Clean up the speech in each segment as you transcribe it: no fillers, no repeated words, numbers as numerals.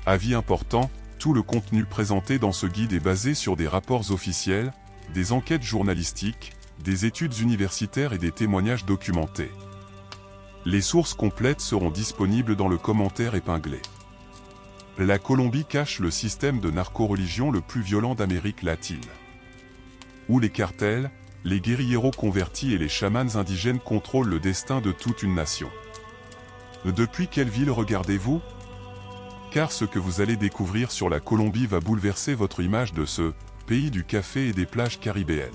Avis important, tout le contenu présenté dans ce guide est basé sur des rapports officiels, des enquêtes journalistiques, des études universitaires et des témoignages documentés. Les sources complètes seront disponibles dans le commentaire épinglé. La Colombie cache le système de narco-religion le plus violent d'Amérique latine, où les cartels, les guérilleros convertis et les chamans indigènes contrôlent le destin de toute une nation. Depuis quelle ville regardez-vous? Car ce que vous allez découvrir sur la Colombie va bouleverser votre image de ce pays du café et des plages caribéennes.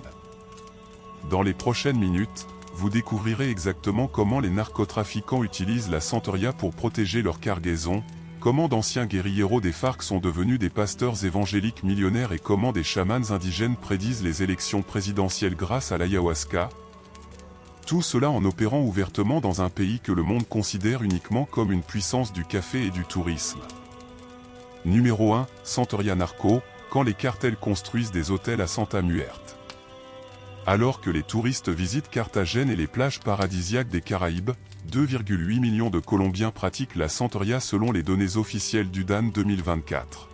Dans les prochaines minutes, vous découvrirez exactement comment les narcotrafiquants utilisent la santeria pour protéger leur cargaison, comment d'anciens guérilleros des FARC sont devenus des pasteurs évangéliques millionnaires et comment des chamans indigènes prédisent les élections présidentielles grâce à l'ayahuasca. Tout cela en opérant ouvertement dans un pays que le monde considère uniquement comme une puissance du café et du tourisme. Numéro 1, Santeria Narco, quand les cartels construisent des hôtels à Santa Muerte. Alors que les touristes visitent Carthagène et les plages paradisiaques des Caraïbes, 2,8 millions de Colombiens pratiquent la santeria selon les données officielles du DAN 2024.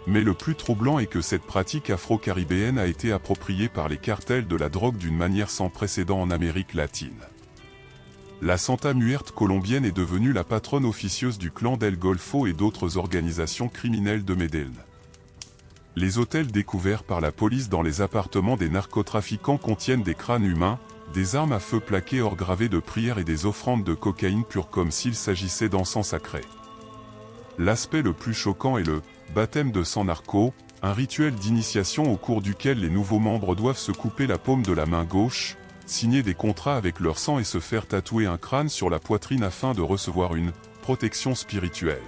Mais le plus troublant est que cette pratique afro-caribéenne a été appropriée par les cartels de la drogue d'une manière sans précédent en Amérique latine. La Santa Muerte colombienne est devenue la patronne officieuse du clan del Golfo et d'autres organisations criminelles de Medellín. Les hôtels découverts par la police dans les appartements des narcotrafiquants contiennent des crânes humains, des armes à feu plaquées or gravées de prières et des offrandes de cocaïne pure comme s'il s'agissait d'encens sacré. L'aspect le plus choquant est le baptême de sang narco, un rituel d'initiation au cours duquel les nouveaux membres doivent se couper la paume de la main gauche, signer des contrats avec leur sang et se faire tatouer un crâne sur la poitrine afin de recevoir une protection spirituelle.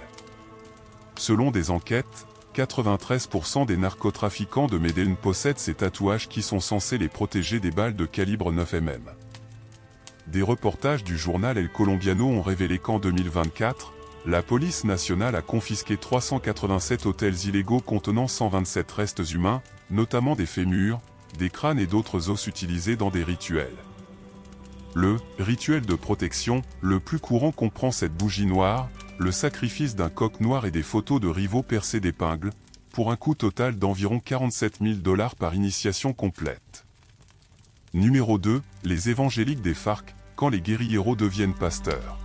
Selon des enquêtes, 93% des narcotrafiquants de Medellín possèdent ces tatouages qui sont censés les protéger des balles de calibre 9 mm. Des reportages du journal El Colombiano ont révélé qu'en 2024, la police nationale a confisqué 387 hôtels illégaux contenant 127 restes humains, notamment des fémurs, des crânes et d'autres os utilisés dans des rituels. Le rituel de protection, le plus courant comprend cette bougie noire, le sacrifice d'un coq noir et des photos de rivaux percés d'épingles, pour un coût total d'environ 47 000 $ par initiation complète. Numéro 2, les évangéliques des FARC, quand les guérilleros deviennent pasteurs.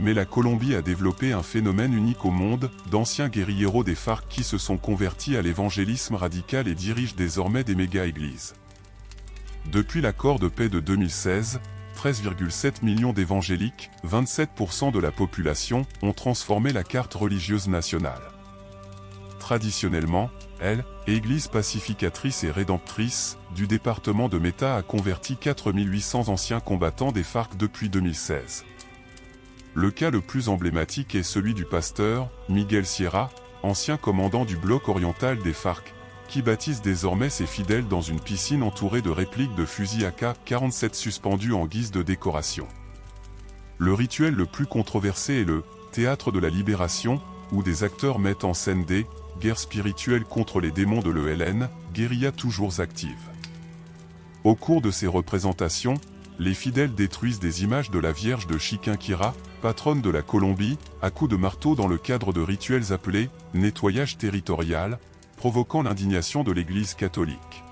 Mais la Colombie a développé un phénomène unique au monde, d'anciens guérilleros des FARC qui se sont convertis à l'évangélisme radical et dirigent désormais des méga-églises. Depuis l'accord de paix de 2016, 13,7 millions d'évangéliques, 27% de la population, ont transformé la carte religieuse nationale. Traditionnellement, elle, Église pacificatrice et rédemptrice, du département de Meta a converti 4800 anciens combattants des FARC depuis 2016. Le cas le plus emblématique est celui du pasteur Miguel Sierra, ancien commandant du bloc oriental des FARC, qui baptise désormais ses fidèles dans une piscine entourée de répliques de fusils AK-47 suspendus en guise de décoration. Le rituel le plus controversé est le théâtre de la libération, où des acteurs mettent en scène des guerres spirituelles contre les démons de l'ELN, guérilla toujours active. Au cours de ces représentations, les fidèles détruisent des images de la Vierge de Chiquinquirá, patronne de la Colombie, à coups de marteau dans le cadre de rituels appelés « nettoyage territorial », provoquant l'indignation de l'Église catholique.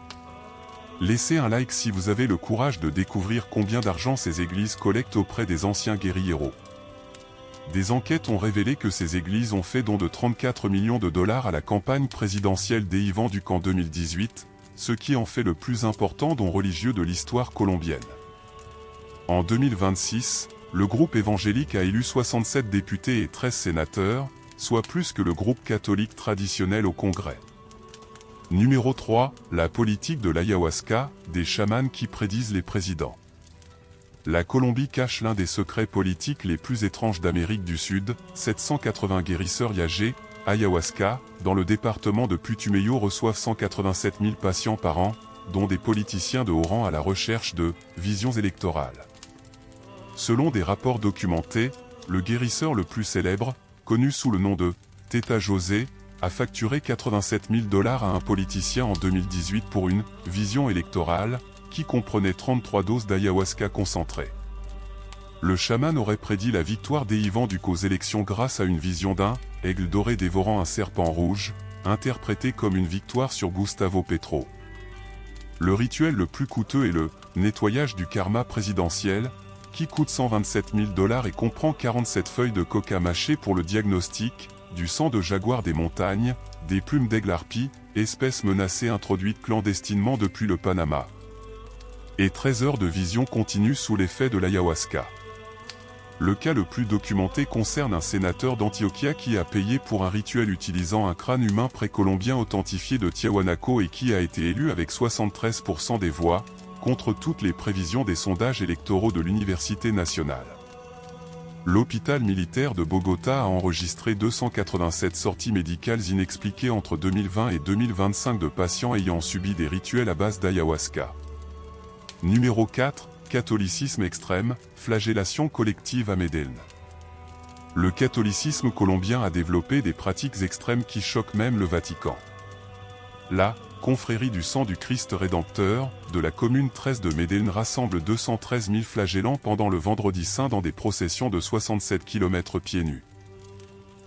Laissez un like si vous avez le courage de découvrir combien d'argent ces églises collectent auprès des anciens guérilleros. Des enquêtes ont révélé que ces églises ont fait don de 34 millions de $ à la campagne présidentielle d'Iván Duque en 2018, ce qui en fait le plus important don religieux de l'histoire colombienne. En 2026, le groupe évangélique a élu 67 députés et 13 sénateurs, soit plus que le groupe catholique traditionnel au Congrès. Numéro 3, la politique de l'ayahuasca, des chamans qui prédisent les présidents. La Colombie cache l'un des secrets politiques les plus étranges d'Amérique du Sud, 780 guérisseurs yagé, ayahuasca, dans le département de Putumayo reçoivent 187 000 patients par an, dont des politiciens de haut rang à la recherche de visions électorales. Selon des rapports documentés, le guérisseur le plus célèbre, connu sous le nom de Teta José, a facturé 87 000 $ à un politicien en 2018 pour une vision électorale, qui comprenait 33 doses d'ayahuasca concentrée. Le chaman aurait prédit la victoire des Ivanduk aux élections grâce à une vision d'un aigle doré dévorant un serpent rouge, interprété comme une victoire sur Gustavo Petro. Le rituel le plus coûteux est le nettoyage du karma présidentiel, qui coûte 127 000 $ et comprend 47 feuilles de coca mâchées pour le diagnostic, du sang de jaguar des montagnes, des plumes d'aigle harpie, espèce menacée introduite clandestinement depuis le Panama, et 13 heures de vision continue sous l'effet de l'ayahuasca. Le cas le plus documenté concerne un sénateur d'Antioquia qui a payé pour un rituel utilisant un crâne humain précolombien authentifié de Tiahuanaco et qui a été élu avec 73% des voix, contre toutes les prévisions des sondages électoraux de l'Université nationale. L'hôpital militaire de Bogota a enregistré 287 sorties médicales inexpliquées entre 2020 et 2025 de patients ayant subi des rituels à base d'ayahuasca. Numéro 4. Catholicisme extrême, flagellation collective à Medellín. Le catholicisme colombien a développé des pratiques extrêmes qui choquent même le Vatican. La confrérie du sang du Christ rédempteur de la commune 13 de Medellín rassemble 213 000 flagellants pendant le Vendredi Saint dans des processions de 67 km pieds nus.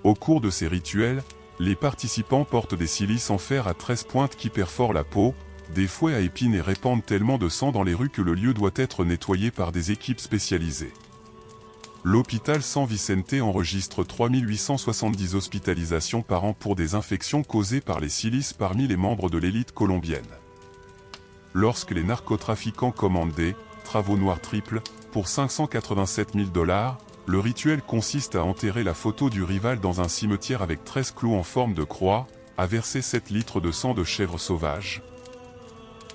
Au cours de ces rituels, les participants portent des cilices en fer à 13 pointes qui perforent la peau, des fouets à épines et répandent tellement de sang dans les rues que le lieu doit être nettoyé par des équipes spécialisées. L'hôpital San Vicente enregistre 3870 hospitalisations par an pour des infections causées par les silices parmi les membres de l'élite colombienne. Lorsque les narcotrafiquants commandent des travaux noirs triples pour 587 000 $, le rituel consiste à enterrer la photo du rival dans un cimetière avec 13 clous en forme de croix, à verser 7 litres de sang de chèvre sauvage,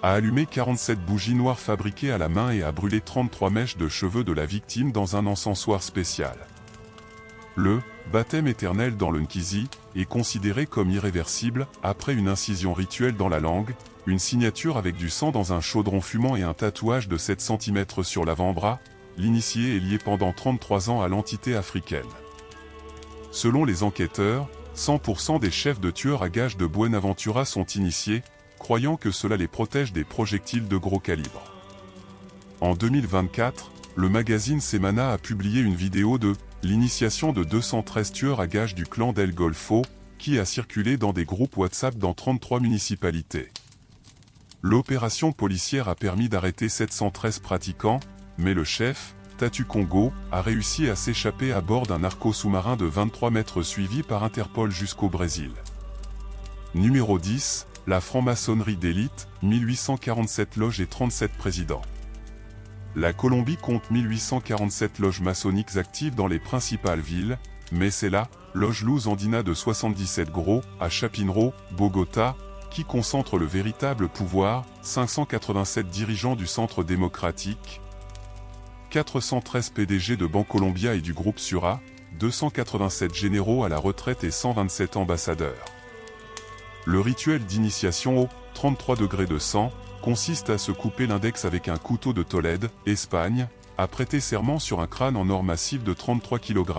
à allumer 47 bougies noires fabriquées à la main et à brûler 33 mèches de cheveux de la victime dans un encensoir spécial. Le baptême éternel dans le Nkizi est considéré comme irréversible après une incision rituelle dans la langue, une signature avec du sang dans un chaudron fumant et un tatouage de 7 cm sur l'avant-bras. L'initié est lié pendant 33 ans à l'entité africaine. Selon les enquêteurs, 100% des chefs de tueurs à gages de Buenaventura sont initiés, croyant que cela les protège des projectiles de gros calibre. En 2024, le magazine Semana a publié une vidéo de l'initiation de 213 tueurs à gages du clan d'El Golfo, qui a circulé dans des groupes WhatsApp dans 33 municipalités. L'opération policière a permis d'arrêter 713 pratiquants, mais le chef, Tatu Congo, a réussi à s'échapper à bord d'un narco sous-marin de 23 mètres suivi par Interpol jusqu'au Brésil. Numéro 10. La franc-maçonnerie d'élite, 1847 loges et 37 présidents. La Colombie compte 1847 loges maçonniques actives dans les principales villes, mais c'est la loge Luz Andina de 77 gros, à Chapinero, Bogota, qui concentre le véritable pouvoir, 587 dirigeants du Centre démocratique, 413 PDG de Bancolombia et du groupe Sura, 287 généraux à la retraite et 127 ambassadeurs. Le rituel d'initiation au 33 degrés de sang consiste à se couper l'index avec un couteau de Tolède, Espagne, à prêter serment sur un crâne en or massif de 33 kg,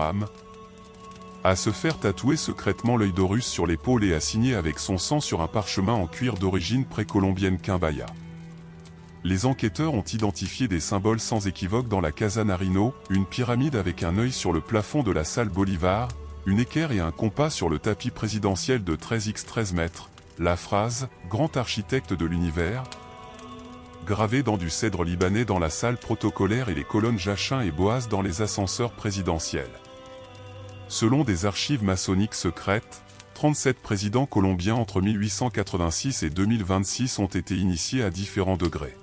à se faire tatouer secrètement l'œil d'Horus sur l'épaule et à signer avec son sang sur un parchemin en cuir d'origine précolombienne Quimbaya. Les enquêteurs ont identifié des symboles sans équivoque dans la Casa Nariño, une pyramide avec un œil sur le plafond de la salle Bolivar, une équerre et un compas sur le tapis présidentiel de 13x13 mètres, la phrase « Grand architecte de l'univers » gravée dans du cèdre libanais dans la salle protocolaire et les colonnes Jachin et Boaz dans les ascenseurs présidentiels. Selon des archives maçonniques secrètes, 37 présidents colombiens entre 1886 et 2026 ont été initiés à différents degrés.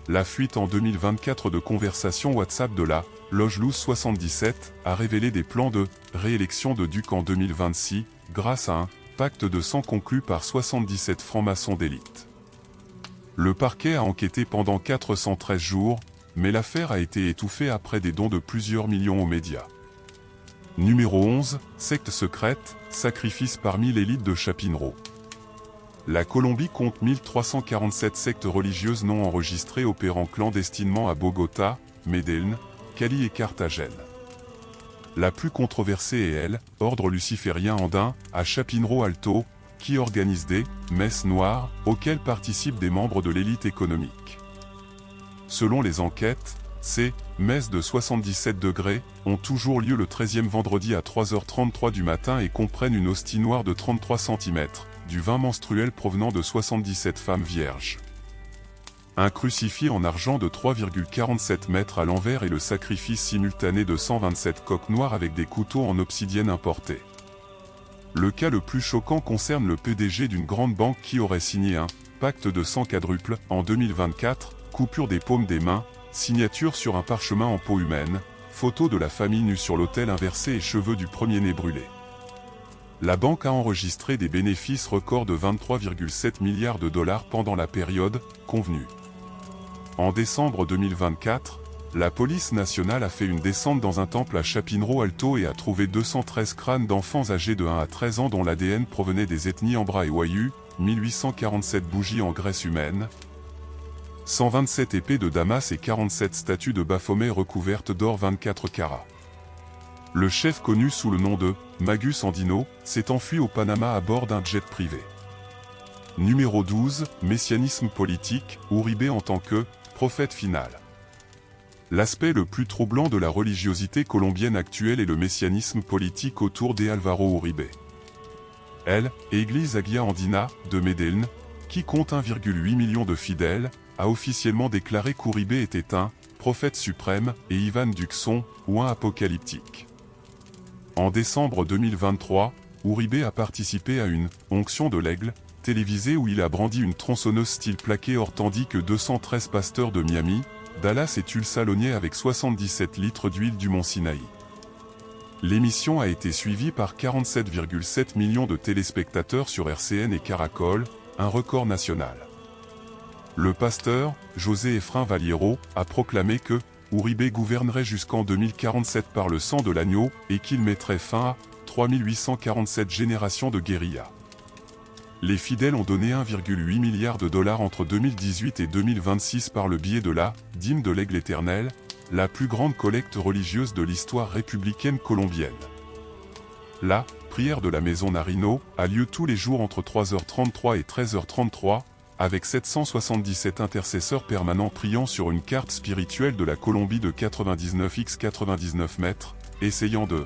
La fuite en 2024 de conversations WhatsApp de la Loge Luz 77 a révélé des plans de réélection de Duc en 2026, grâce à un pacte de sang conclu par 77 francs-maçons d'élite. Le parquet a enquêté pendant 413 jours, mais l'affaire a été étouffée après des dons de plusieurs millions aux médias. Numéro 11, secte secrète, sacrifice parmi l'élite de Chapinero. La Colombie compte 1347 sectes religieuses non enregistrées opérant clandestinement à Bogota, Medellín, Cali et Carthagène. La plus controversée est elle, ordre luciférien andin, à Chapinero Alto, qui organise des messes noires, auxquelles participent des membres de l'élite économique. Selon les enquêtes, Ces messes de 77 degrés ont toujours lieu le 13e vendredi à 3h33 du matin et comprennent une hostie noire de 33 cm, du vin menstruel provenant de 77 femmes vierges, un crucifix en argent de 3,47 mètres à l'envers et le sacrifice simultané de 127 coqs noirs avec des couteaux en obsidienne importés. Le cas le plus choquant concerne le PDG d'une grande banque qui aurait signé un pacte de sang quadruple en 2024, coupure des paumes des mains, signature sur un parchemin en peau humaine, photo de la famille nue sur l'autel inversé et cheveux du premier-né brûlés. La banque a enregistré des bénéfices records de 23,7 milliards de dollars pendant la période convenue. En décembre 2024, la police nationale a fait une descente dans un temple à Chapinero Alto et a trouvé 213 crânes d'enfants âgés de 1 à 13 ans dont l'ADN provenait des ethnies Ambra et Wayuu, 1847 bougies en graisse humaine, 127 épées de Damas et 47 statues de Baphomet recouvertes d'or 24 carats. Le chef connu sous le nom de Magus Andino s'est enfui au Panama à bord d'un jet privé. Numéro 12, messianisme politique, Uribe en tant que prophète final. L'aspect le plus troublant de la religiosité colombienne actuelle est le messianisme politique autour d'Álvaro Uribe. Elle, Église Aguia Andina, de Medellín, qui compte 1,8 million de fidèles, a officiellement déclaré qu'Uribe était un prophète suprême et Ivan Duxon, ou un apocalyptique. En décembre 2023, Uribe a participé à une onction de l'aigle télévisée où il a brandi une tronçonneuse style plaqué or tandis que 213 pasteurs de Miami, Dallas et Tulsa lognaient avec 77 litres d'huile du mont Sinaï. L'émission a été suivie par 47,7 millions de téléspectateurs sur RCN et Caracol, un record national. Le pasteur, José Efraín Valiero, a proclamé que Uribe gouvernerait jusqu'en 2047 par le sang de l'agneau et qu'il mettrait fin à 3847 générations de guérilla. Les fidèles ont donné 1,8 milliard de dollars entre 2018 et 2026 par le biais de la dîme de l'Aigle éternel, la plus grande collecte religieuse de l'histoire républicaine colombienne. La prière de la Maison Narino a lieu tous les jours entre 3h33 et 13h33, avec 777 intercesseurs permanents priant sur une carte spirituelle de la Colombie de 99 x 99 mètres, essayant de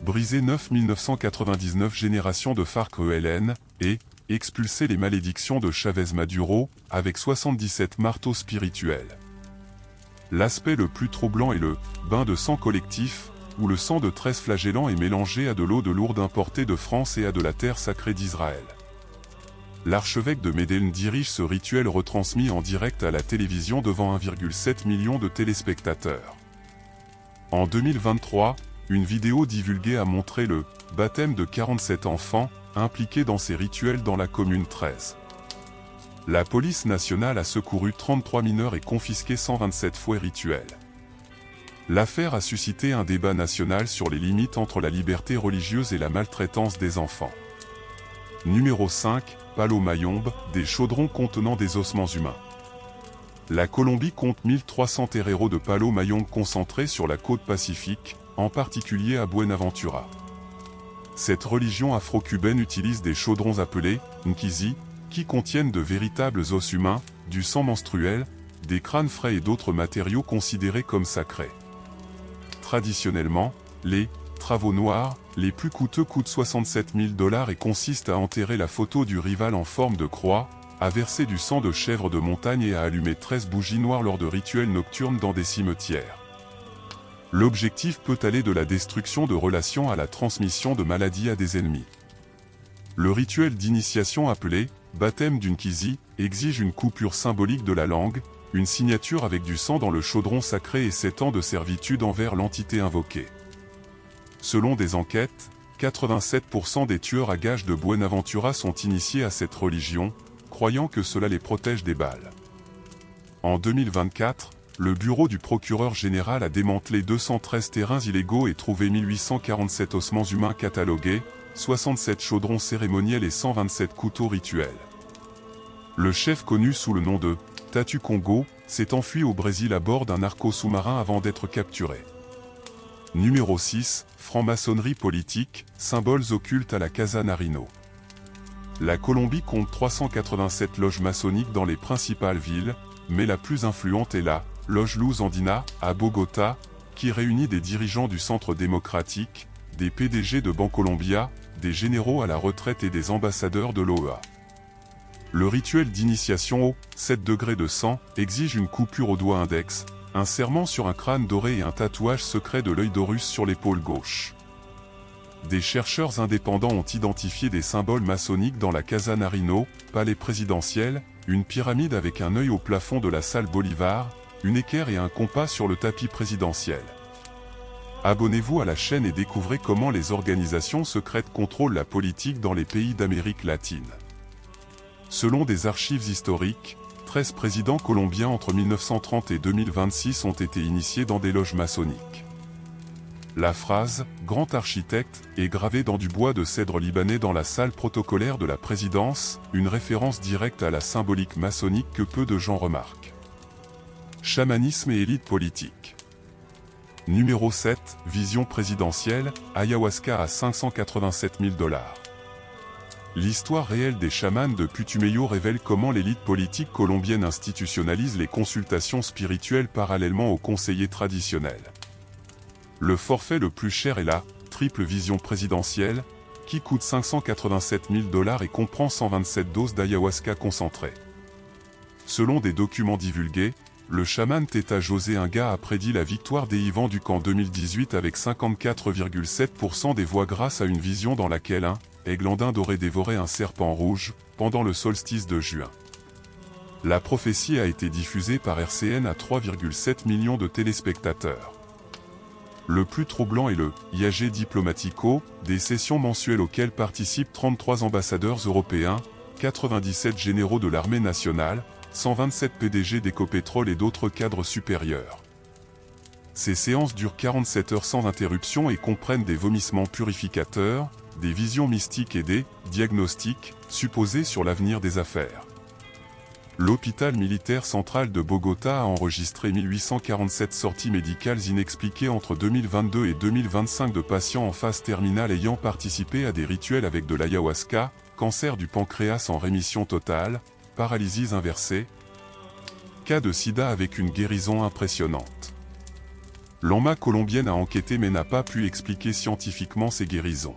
briser 9999 générations de FARC-ELN, et expulser les malédictions de Chavez Maduro, avec 77 marteaux spirituels. L'aspect le plus troublant est le bain de sang collectif, où le sang de 13 flagellants est mélangé à de l'eau de Lourdes importée de France et à de la terre sacrée d'Israël. L'archevêque de Medellín dirige ce rituel retransmis en direct à la télévision devant 1,7 million de téléspectateurs. En 2023, une vidéo divulguée a montré le baptême de 47 enfants impliqués dans ces rituels dans la commune 13. La police nationale a secouru 33 mineurs et confisqué 127 fouets rituels. L'affaire a suscité un débat national sur les limites entre la liberté religieuse et la maltraitance des enfants. Numéro 5, Palo Mayombe, des chaudrons contenant des ossements humains. La Colombie compte 1300 terreros de Palo Mayombe concentrés sur la côte pacifique, en particulier à Buenaventura. Cette religion afro-cubaine utilise des chaudrons appelés nkizi, qui contiennent de véritables os humains, du sang menstruel, des crânes frais et d'autres matériaux considérés comme sacrés. Traditionnellement, les travaux noirs, les plus coûteux coûtent 67 000 $ et consistent à enterrer la photo du rival en forme de croix, à verser du sang de chèvre de montagne et à allumer 13 bougies noires lors de rituels nocturnes dans des cimetières. L'objectif peut aller de la destruction de relations à la transmission de maladies à des ennemis. Le rituel d'initiation appelé baptême d'Unkizi exige une coupure symbolique de la langue, une signature avec du sang dans le chaudron sacré et 7 ans de servitude envers l'entité invoquée. Selon des enquêtes, 87% des tueurs à gages de Buenaventura sont initiés à cette religion, croyant que cela les protège des balles. En 2024, le bureau du procureur général a démantelé 213 terrains illégaux et trouvé 1847 ossements humains catalogués, 67 chaudrons cérémoniels et 127 couteaux rituels. Le chef connu sous le nom de Tatu Congo s'est enfui au Brésil à bord d'un narco sous-marin avant d'être capturé. Numéro 6, franc-maçonnerie politique, symboles occultes à la Casa Narino. La Colombie compte 387 loges maçonniques dans les principales villes, mais la plus influente est la Loge Luz Andina, à Bogota, qui réunit des dirigeants du Centre démocratique, des PDG de Bancolombia, des généraux à la retraite et des ambassadeurs de l'OEA. Le rituel d'initiation au 7 degrés de sang exige une coupure au doigt index, un serment sur un crâne doré et un tatouage secret de l'œil d'Horus sur l'épaule gauche. Des chercheurs indépendants ont identifié des symboles maçonniques dans la Casa Nariño, palais présidentiel, une pyramide avec un œil au plafond de la salle Bolivar, une équerre et un compas sur le tapis présidentiel. Abonnez-vous à la chaîne et découvrez comment les organisations secrètes contrôlent la politique dans les pays d'Amérique latine. Selon des archives historiques, 13 présidents colombiens entre 1930 et 2026 ont été initiés dans des loges maçonniques. La phrase « Grand architecte » est gravée dans du bois de cèdre libanais dans la salle protocolaire de la présidence, une référence directe à la symbolique maçonnique que peu de gens remarquent. Chamanisme et élite politique. Numéro 7, vision présidentielle, ayahuasca à 587 000 $. L'histoire réelle des chamans de Putumayo révèle comment l'élite politique colombienne institutionnalise les consultations spirituelles parallèlement aux conseillers traditionnels. Le forfait le plus cher est la triple vision présidentielle, qui coûte 587 000 $ et comprend 127 doses d'ayahuasca concentrée. Selon des documents divulgués, le chaman Teta José Inga a prédit la victoire des Ivans du camp 2018 avec 54,7% des voix grâce à une vision dans laquelle un aigle andin aurait dévoré un serpent rouge pendant le solstice de juin. La prophétie a été diffusée par RCN à 3,7 millions de téléspectateurs. Le plus troublant est le IAG Diplomatico, des sessions mensuelles auxquelles participent 33 ambassadeurs européens, 97 généraux de l'armée nationale, 127 PDG d'Ecopétrol et d'autres cadres supérieurs. Ces séances durent 47 heures sans interruption et comprennent des vomissements purificateurs, des visions mystiques et des diagnostics supposés sur l'avenir des affaires. L'hôpital militaire central de Bogota a enregistré 1847 sorties médicales inexpliquées entre 2022 et 2025 de patients en phase terminale ayant participé à des rituels avec de l'ayahuasca, cancer du pancréas en rémission totale, paralysies inversées, cas de sida avec une guérison impressionnante. L'ANMA colombienne a enquêté mais n'a pas pu expliquer scientifiquement ces guérisons.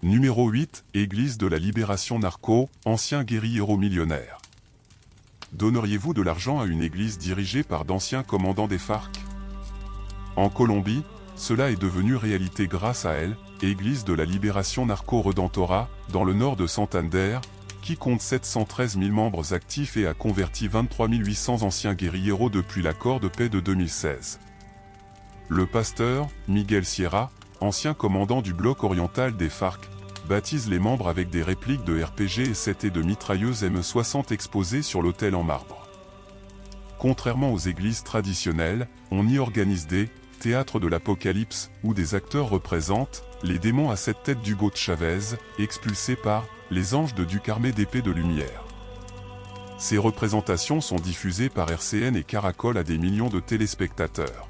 Numéro 8, Église de la Libération Narco, ancien guérillero millionnaire. Donneriez-vous de l'argent à une église dirigée par d'anciens commandants des FARC? En Colombie, cela est devenu réalité grâce à elle, Église de la Libération Narco Redentora, dans le nord de Santander, qui compte 713 000 membres actifs et a converti 23 800 anciens guérilleros depuis l'accord de paix de 2016. Le pasteur, Miguel Sierra, ancien commandant du bloc oriental des FARC, baptise les membres avec des répliques de RPG et de mitrailleuses M60 exposées sur l'autel en marbre. Contrairement aux églises traditionnelles, on y organise des théâtres de l'apocalypse, où des acteurs représentent les démons à 7 têtes d'Hugo de Chavez, expulsés par les anges de Duc armés d'épées de lumière. Ces représentations sont diffusées par RCN et Caracol à des millions de téléspectateurs.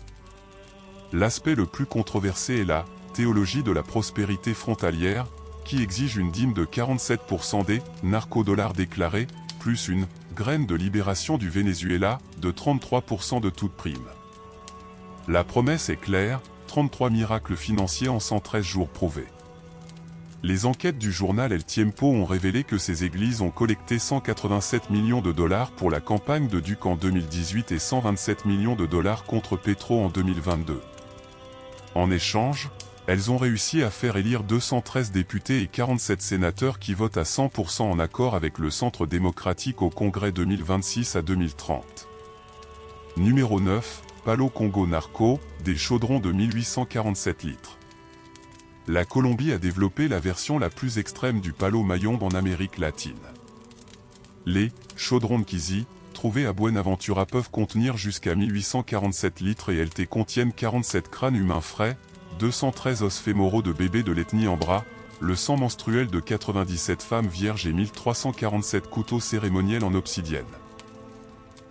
L'aspect le plus controversé est la théologie de la prospérité frontalière, qui exige une dîme de 47% des narcodollars déclarés, plus une graine de libération du Venezuela, de 33% de toute prime. La promesse est claire, 33 miracles financiers en 113 jours prouvés. Les enquêtes du journal El Tiempo ont révélé que ces églises ont collecté 187 millions de dollars pour la campagne de Duque en 2018 et 127 millions de dollars contre Petro en 2022. En échange, elles ont réussi à faire élire 213 députés et 47 sénateurs qui votent à 100% en accord avec le Centre démocratique au Congrès 2026 à 2030. Numéro 9, Palo Congo Narco, des chaudrons de 1847 litres. La Colombie a développé la version la plus extrême du Palo Mayombe en Amérique latine. Les chaudrons de Kizi, trouvés à Buenaventura, peuvent contenir jusqu'à 1847 litres et elles contiennent 47 crânes humains frais, 213 os fémoraux de bébés de l'ethnie Ambra, le sang menstruel de 97 femmes vierges et 1347 couteaux cérémoniels en obsidienne.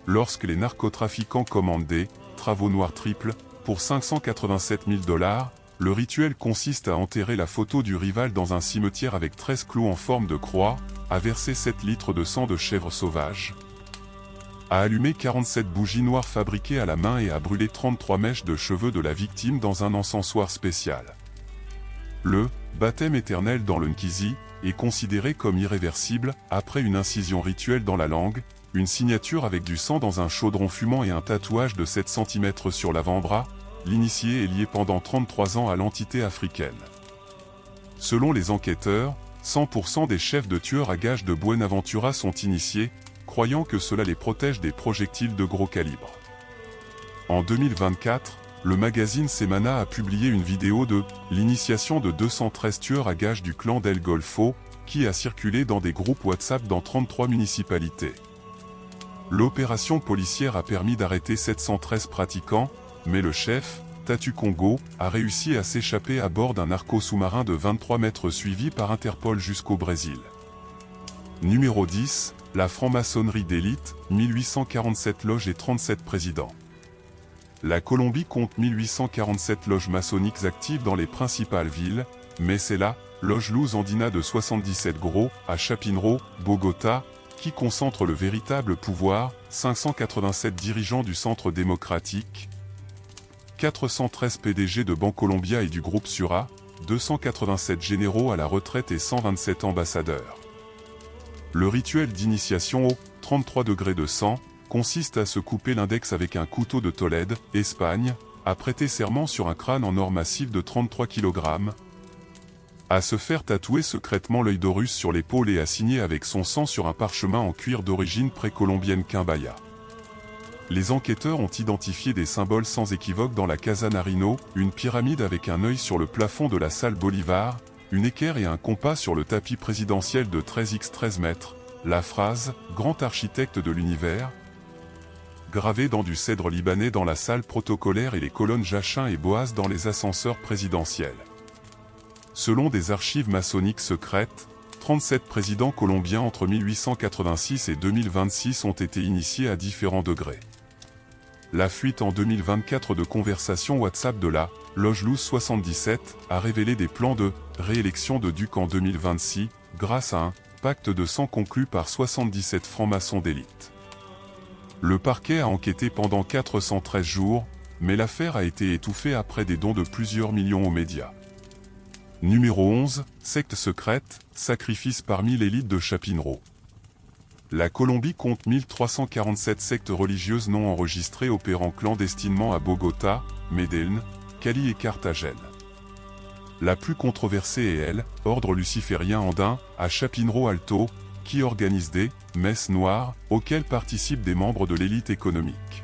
Lorsque les narcotrafiquants commandent des travaux noirs triples, pour 587 000 $, le rituel consiste à enterrer la photo du rival dans un cimetière avec 13 clous en forme de croix, à verser 7 litres de sang de chèvre sauvage, a allumé 47 bougies noires fabriquées à la main et a brûlé 33 mèches de cheveux de la victime dans un encensoir spécial. Le baptême éternel dans le Nkizi est considéré comme irréversible après une incision rituelle dans la langue, une signature avec du sang dans un chaudron fumant et un tatouage de 7 cm sur l'avant-bras. L'initié est lié pendant 33 ans à l'entité africaine. Selon les enquêteurs, 100% des chefs de tueurs à gages de Buenaventura sont initiés, croyant que cela les protège des projectiles de gros calibre. En 2024, le magazine Semana a publié une vidéo de l'initiation de 213 tueurs à gages du clan d'El Golfo, qui a circulé dans des groupes WhatsApp dans 33 municipalités. L'opération policière a permis d'arrêter 713 pratiquants, mais le chef, Tatu Congo, a réussi à s'échapper à bord d'un narco sous-marin de 23 mètres suivi par Interpol jusqu'au Brésil. Numéro 10, la franc-maçonnerie d'élite, 1847 loges et 37 présidents. La Colombie compte 1847 loges maçonniques actives dans les principales villes, mais c'est la loge Luz Andina de 77 gros, à Chapinero, Bogota, qui concentre le véritable pouvoir, 587 dirigeants du Centre démocratique, 413 PDG de Bancolombia et du groupe Sura, 287 généraux à la retraite et 127 ambassadeurs. Le rituel d'initiation au 33 degrés de sang consiste à se couper l'index avec un couteau de Tolède, Espagne, à prêter serment sur un crâne en or massif de 33 kg, à se faire tatouer secrètement l'œil d'Horus sur l'épaule et à signer avec son sang sur un parchemin en cuir d'origine précolombienne Quimbaya. Les enquêteurs ont identifié des symboles sans équivoque dans la Casa Nariño, une pyramide avec un œil sur le plafond de la salle Bolivar, une équerre et un compas sur le tapis présidentiel de 13x13 mètres, la phrase « Grand architecte de l'univers » gravée dans du cèdre libanais dans la salle protocolaire et les colonnes Jachin et Boaz dans les ascenseurs présidentiels. Selon des archives maçonniques secrètes, 37 présidents colombiens entre 1886 et 2026 ont été initiés à différents degrés. La fuite en 2024 de conversations WhatsApp de la Loge Luz 77 a révélé des plans de réélection de Duc en 2026, grâce à un pacte de sang conclu par 77 francs-maçons d'élite. Le parquet a enquêté pendant 413 jours, mais l'affaire a été étouffée après des dons de plusieurs millions aux médias. Numéro 11, secte secrète, sacrifice parmi l'élite de Chapinero. La Colombie compte 1347 sectes religieuses non enregistrées opérant clandestinement à Bogota, Medellín, Cali et Carthagène. La plus controversée est elle, Ordre luciférien andin, à Chapinero Alto, qui organise des messes noires, auxquelles participent des membres de l'élite économique.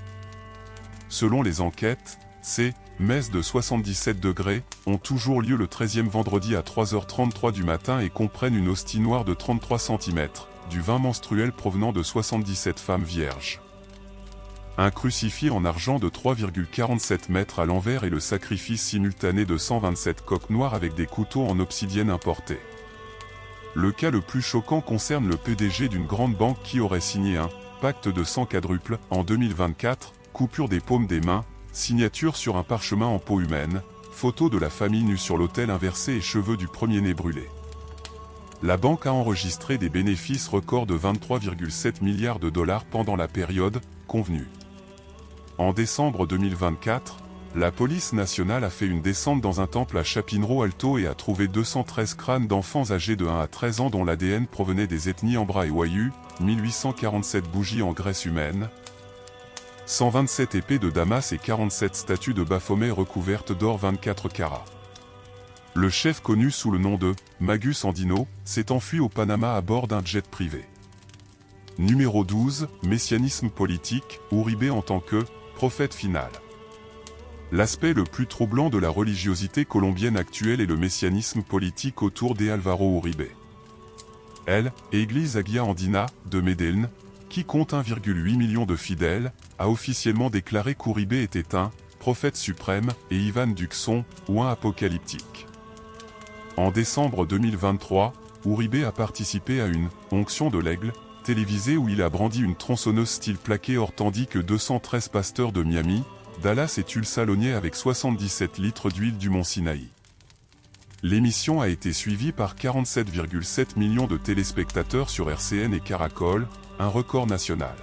Selon les enquêtes, ces messes de 77 degrés ont toujours lieu le 13e vendredi à 3h33 du matin et comprennent une hostie noire de 33 cm, du vin menstruel provenant de 77 femmes vierges, un crucifix en argent de 3,47 mètres à l'envers et le sacrifice simultané de 127 coqs noirs avec des couteaux en obsidienne importés. Le cas le plus choquant concerne le PDG d'une grande banque qui aurait signé un pacte de sang quadruple en 2024, coupure des paumes des mains, signature sur un parchemin en peau humaine, photo de la famille nue sur l'autel inversé et cheveux du premier-né brûlés. La banque a enregistré des bénéfices records de 23,7 milliards de dollars pendant la période convenue. En décembre 2024, la police nationale a fait une descente dans un temple à Chapinero Alto et a trouvé 213 crânes d'enfants âgés de 1 à 13 ans dont l'ADN provenait des ethnies Ambra et Wayu, 1847 bougies en graisse humaine, 127 épées de Damas et 47 statues de Baphomet recouvertes d'or 24 carats. Le chef connu sous le nom de Magus Andino s'est enfui au Panama à bord d'un jet privé. Numéro 12, messianisme politique, Uribe en tant que prophète final. L'aspect le plus troublant de la religiosité colombienne actuelle est le messianisme politique autour de Álvaro Uribe. Elle, Église Aguia Andina, de Medellín, qui compte 1,8 million de fidèles, a officiellement déclaré qu'Uribe était un prophète suprême et Ivan Duxon, ou un apocalyptique. En décembre 2023, Uribe a participé à une onction de l'aigle télévisée où il a brandi une tronçonneuse style plaqué or tandis que 213 pasteurs de Miami, Dallas et Tulsa lognaient avec 77 litres d'huile du mont Sinaï. L'émission a été suivie par 47,7 millions de téléspectateurs sur RCN et Caracol, un record national.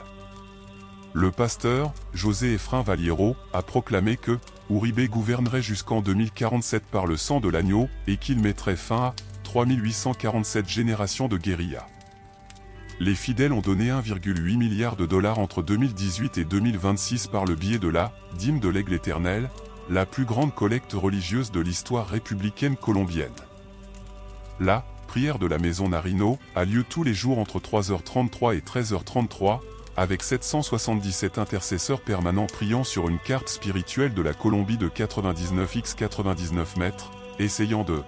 Le pasteur, José Efraín Valiero, a proclamé que Uribe gouvernerait jusqu'en 2047 par le sang de l'agneau et qu'il mettrait fin à 3847 générations de guérilla. Les fidèles ont donné 1,8 milliard de dollars entre 2018 et 2026 par le biais de la « dîme de l'Aigle éternel », la plus grande collecte religieuse de l'histoire républicaine colombienne. La prière de la Maison Narino a lieu tous les jours entre 3h33 et 13h33, avec 777 intercesseurs permanents priant sur une carte spirituelle de la Colombie de 99 x 99 mètres, essayant de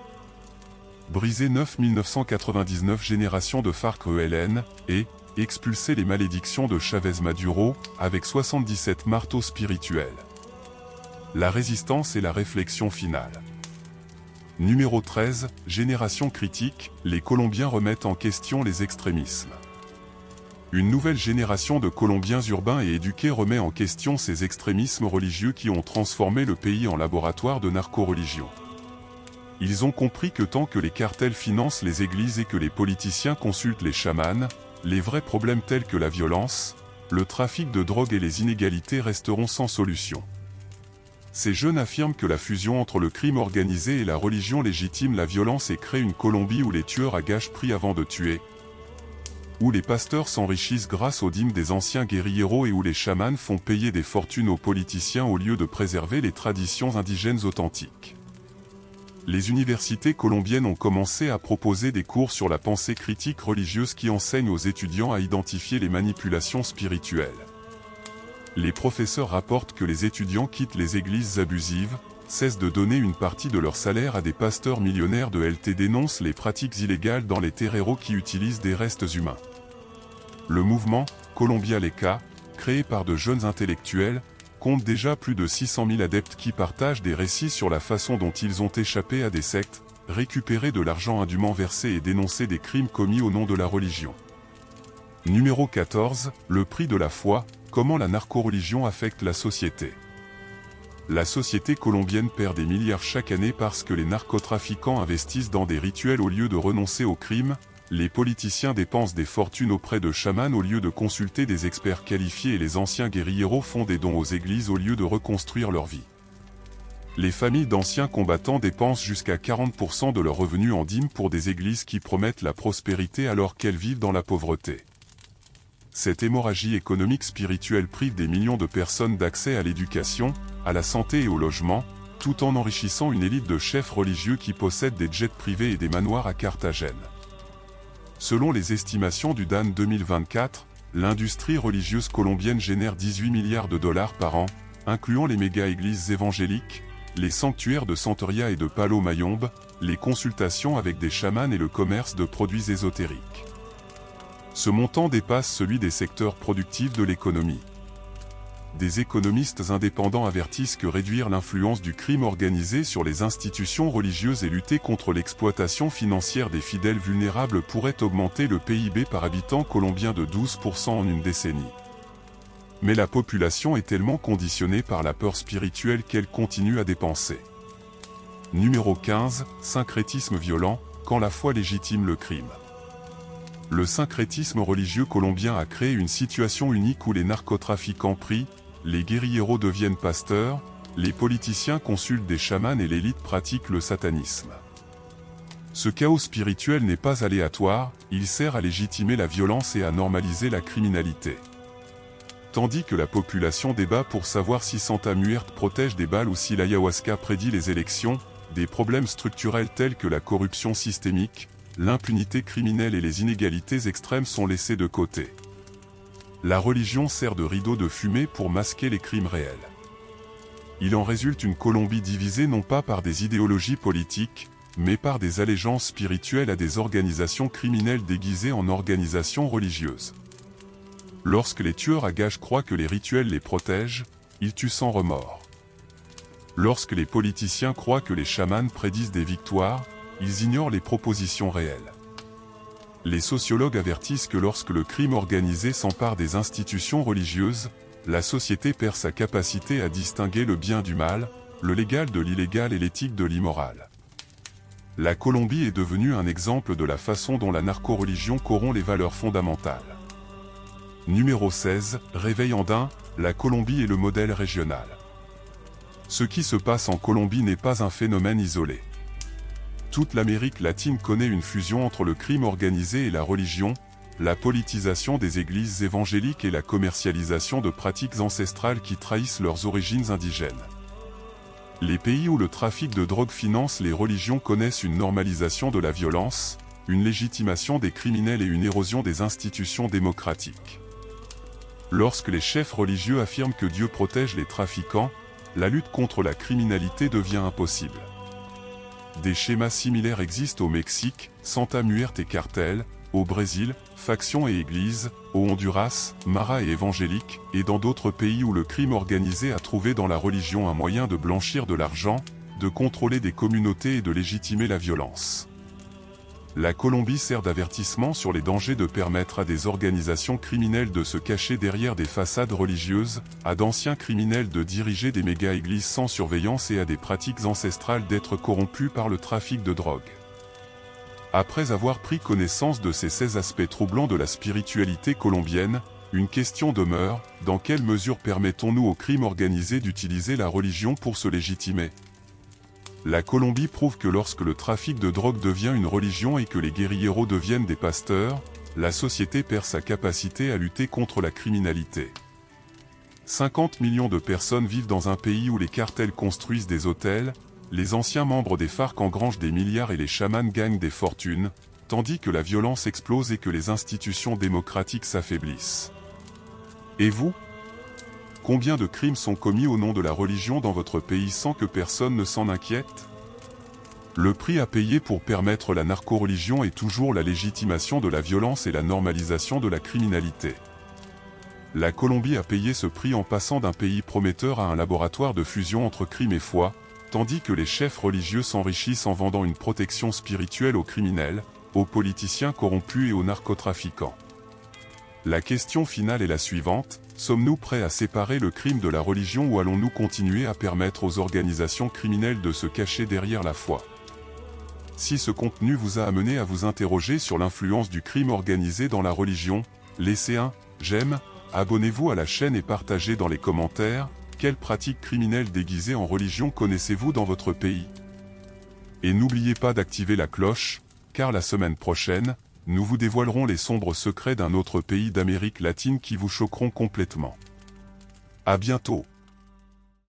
briser 9999 générations de FARC-ELN, et expulser les malédictions de Chavez Maduro, avec 77 marteaux spirituels. La résistance et la réflexion finale. Numéro 13, Génération critique, les Colombiens remettent en question les extrémismes. Une nouvelle génération de Colombiens urbains et éduqués remet en question ces extrémismes religieux qui ont transformé le pays en laboratoire de narco-religion. Ils ont compris que tant que les cartels financent les églises et que les politiciens consultent les chamans, les vrais problèmes tels que la violence, le trafic de drogue et les inégalités resteront sans solution. Ces jeunes affirment que la fusion entre le crime organisé et la religion légitime la violence et crée une Colombie où les tueurs à gages prient avant de tuer, où les pasteurs s'enrichissent grâce aux dîmes des anciens guérilleros et où les chamans font payer des fortunes aux politiciens au lieu de préserver les traditions indigènes authentiques. Les universités colombiennes ont commencé à proposer des cours sur la pensée critique religieuse qui enseignent aux étudiants à identifier les manipulations spirituelles. Les professeurs rapportent que les étudiants quittent les églises abusives, cessent de donner une partie de leur salaire à des pasteurs millionnaires de LT, dénoncent les pratiques illégales dans les terreiros qui utilisent des restes humains. Le mouvement Colombia Leca, créé par de jeunes intellectuels, compte déjà plus de 600 000 adeptes qui partagent des récits sur la façon dont ils ont échappé à des sectes, récupéré de l'argent indûment versé et dénoncé des crimes commis au nom de la religion. Numéro 14, le prix de la foi, comment la narco-religion affecte la société. La société colombienne perd des milliards chaque année parce que les narcotrafiquants investissent dans des rituels au lieu de renoncer au crime, les politiciens dépensent des fortunes auprès de chamans au lieu de consulter des experts qualifiés et les anciens guérilleros font des dons aux églises au lieu de reconstruire leur vie. Les familles d'anciens combattants dépensent jusqu'à 40% de leurs revenus en dîmes pour des églises qui promettent la prospérité alors qu'elles vivent dans la pauvreté. Cette hémorragie économique spirituelle prive des millions de personnes d'accès à l'éducation, à la santé et au logement, tout en enrichissant une élite de chefs religieux qui possèdent des jets privés et des manoirs à Carthagène. Selon les estimations du DAN 2024, l'industrie religieuse colombienne génère 18 milliards de dollars par an, incluant les méga-églises évangéliques, les sanctuaires de Santeria et de Palo Mayombe, les consultations avec des chamans et le commerce de produits ésotériques. Ce montant dépasse celui des secteurs productifs de l'économie. Des économistes indépendants avertissent que réduire l'influence du crime organisé sur les institutions religieuses et lutter contre l'exploitation financière des fidèles vulnérables pourrait augmenter le PIB par habitant colombien de 12% en une décennie. Mais la population est tellement conditionnée par la peur spirituelle qu'elle continue à dépenser. Numéro 15, syncrétisme violent, quand la foi légitime le crime. Le syncrétisme religieux colombien a créé une situation unique où les narcotrafiquants prient, les guérilleros deviennent pasteurs, les politiciens consultent des chamans et l'élite pratique le satanisme. Ce chaos spirituel n'est pas aléatoire, il sert à légitimer la violence et à normaliser la criminalité. Tandis que la population débat pour savoir si Santa Muerte protège des balles ou si l'ayahuasca prédit les élections, des problèmes structurels tels que la corruption systémique, l'impunité criminelle et les inégalités extrêmes sont laissés de côté. La religion sert de rideau de fumée pour masquer les crimes réels. Il en résulte une Colombie divisée non pas par des idéologies politiques, mais par des allégeances spirituelles à des organisations criminelles déguisées en organisations religieuses. Lorsque les tueurs à gages croient que les rituels les protègent, ils tuent sans remords. Lorsque les politiciens croient que les chamans prédisent des victoires, ils ignorent les propositions réelles. Les sociologues avertissent que lorsque le crime organisé s'empare des institutions religieuses, la société perd sa capacité à distinguer le bien du mal, le légal de l'illégal et l'éthique de l'immoral. La Colombie est devenue un exemple de la façon dont la narco-religion corrompt les valeurs fondamentales. Numéro 16, Réveil andin, la Colombie est le modèle régional. Ce qui se passe en Colombie n'est pas un phénomène isolé. Toute l'Amérique latine connaît une fusion entre le crime organisé et la religion, la politisation des églises évangéliques et la commercialisation de pratiques ancestrales qui trahissent leurs origines indigènes. Les pays où le trafic de drogue finance les religions connaissent une normalisation de la violence, une légitimation des criminels et une érosion des institutions démocratiques. Lorsque les chefs religieux affirment que Dieu protège les trafiquants, la lutte contre la criminalité devient impossible. Des schémas similaires existent au Mexique, Santa Muerte et cartel, au Brésil, factions et églises, au Honduras, Mara et évangéliques, et dans d'autres pays où le crime organisé a trouvé dans la religion un moyen de blanchir de l'argent, de contrôler des communautés et de légitimer la violence. La Colombie sert d'avertissement sur les dangers de permettre à des organisations criminelles de se cacher derrière des façades religieuses, à d'anciens criminels de diriger des méga-églises sans surveillance et à des pratiques ancestrales d'être corrompus par le trafic de drogue. Après avoir pris connaissance de ces 16 aspects troublants de la spiritualité colombienne, une question demeure: dans quelle mesure permettons-nous au crime organisé d'utiliser la religion pour se légitimer ? La Colombie prouve que lorsque le trafic de drogue devient une religion et que les guérilleros deviennent des pasteurs, la société perd sa capacité à lutter contre la criminalité. 50 millions de personnes vivent dans un pays où les cartels construisent des hôtels, les anciens membres des FARC engrangent des milliards et les chamans gagnent des fortunes, tandis que la violence explose et que les institutions démocratiques s'affaiblissent. Et vous ? Combien de crimes sont commis au nom de la religion dans votre pays sans que personne ne s'en inquiète ? Le prix à payer pour permettre la narco-religion est toujours la légitimation de la violence et la normalisation de la criminalité. La Colombie a payé ce prix en passant d'un pays prometteur à un laboratoire de fusion entre crime et foi, tandis que les chefs religieux s'enrichissent en vendant une protection spirituelle aux criminels, aux politiciens corrompus et aux narcotrafiquants. La question finale est la suivante: sommes-nous prêts à séparer le crime de la religion ou allons-nous continuer à permettre aux organisations criminelles de se cacher derrière la foi ? Si ce contenu vous a amené à vous interroger sur l'influence du crime organisé dans la religion, laissez un j'aime, abonnez-vous à la chaîne et partagez dans les commentaires quelles pratiques criminelles déguisées en religion connaissez-vous dans votre pays. Et n'oubliez pas d'activer la cloche, car la semaine prochaine, nous vous dévoilerons les sombres secrets d'un autre pays d'Amérique latine qui vous choqueront complètement. À bientôt.